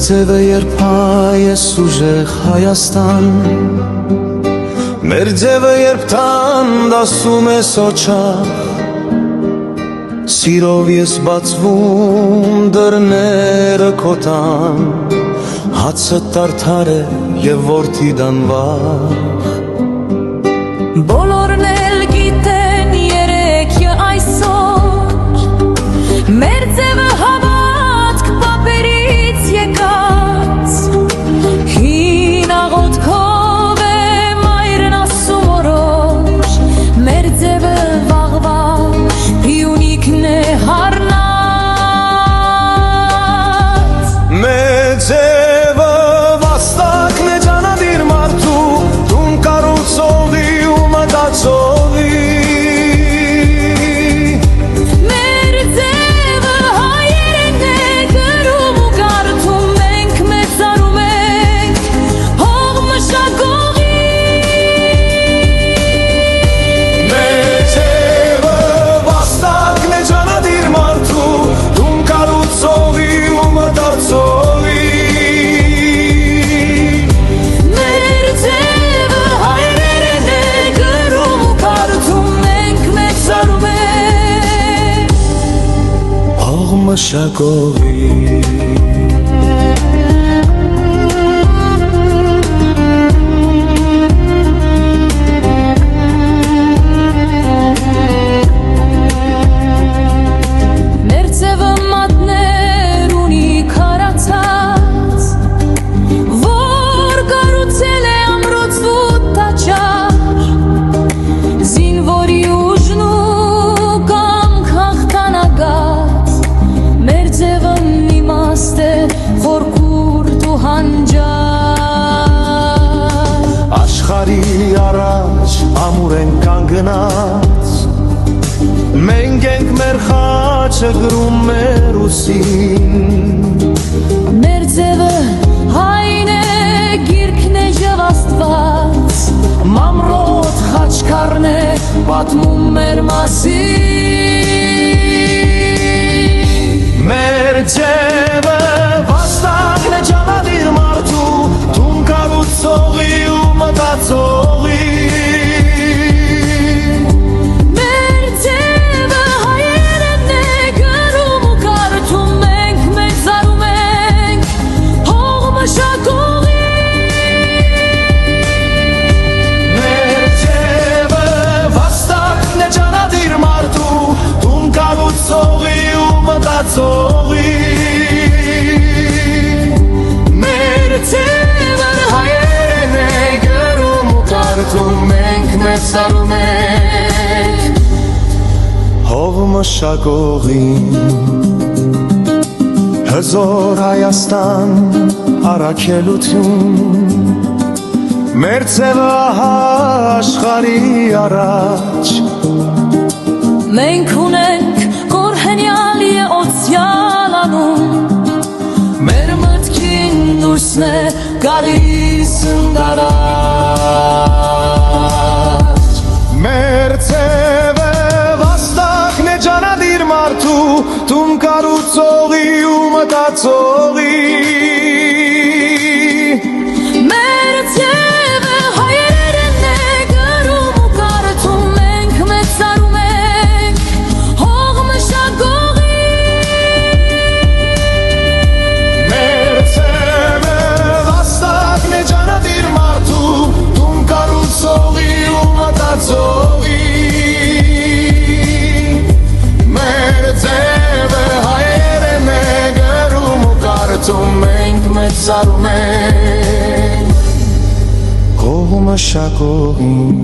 ձևը երբ հայես ուժեղ Հայաստան, մեր ձևը երբ տանդ ասում ես օչախ, սիրով ես բացվում դռները քո տան, հացը տարթար է և որդի դանվախ։ Բոլորն էլ գիտեն երեքը այսօր, մեր ձևը հավատք պապերից եկած, հին աղոթքով է մայրն ասում օրոր, մեր ձևը վաղվա պիունիկն է հարնած։ Մեր ձևը վաստակն է ջանադիր մարդու, տուն կառուցողի ու մտածողի, մեր ձևը հայերեն է գրում ու կարդում, մենք մեծարում ենք հող մշակողի։ մեր ձևը վաստակն է ջանադիր մարդու, տուն կառուցողի ու մտածողի, Մեր ձևը հայերեն է գրում ու կարդում, մենք մեծարում ենք հող մշակողի։ Մեր ձևը մատներ ունի քարացած, որ կառուցել է ամրոցու տաճար, զինվորի ուժն ու կամք հաղթանակած, մեր ձևն իմաստ է խորքուրդ ու հանճար։ Աշխարհի առաջ ամուր են կանգնած, մենք ենք մեր խաչը գրում մեր ուսին, Մեր ձևը հայն է, գիրքն է և Աստված, մամրոտ խաչքարն է պատմում մեր մասին։ Մեր ձևը վաստակն է ջանադիր մարդու, տուն կառուցողի ու մտածողի, մեր ձևը հայերեն է գրում ու կարդում, մենք մեծարում ենք հող մշակողի։ մեր ձևը վաստակն է ջանադիր մարդու, տուն կառուցողի ու մտածողի, մեր ձևը հայերեն է գրում ու կարդում, մենք մեծարում ենք հող մշակողին։ Հզոր Հայաստան առաքելություն, մեր ձևը աշխարհի առաջ, Մենք ունենք կորհենյալ եօցյալ անուն, մեր մտքին դուրսն է գալիս ընդառաջ։ մեր ձևը վաստակն է ջանադիր մարդու, տուն կառուցողի ու մտածողի, Մեր ձևը հայերեն է գրում ու կարդում, մենք մեծարում ենք հող մշակողի։ մեր ձևը վաստակն է ջանադիր մարդու, տուն կառուցողի ու մտածողի, մեր ձևը հայերեն է գրում ու կարդում, մենք մեծարում ենք հող մշակողին։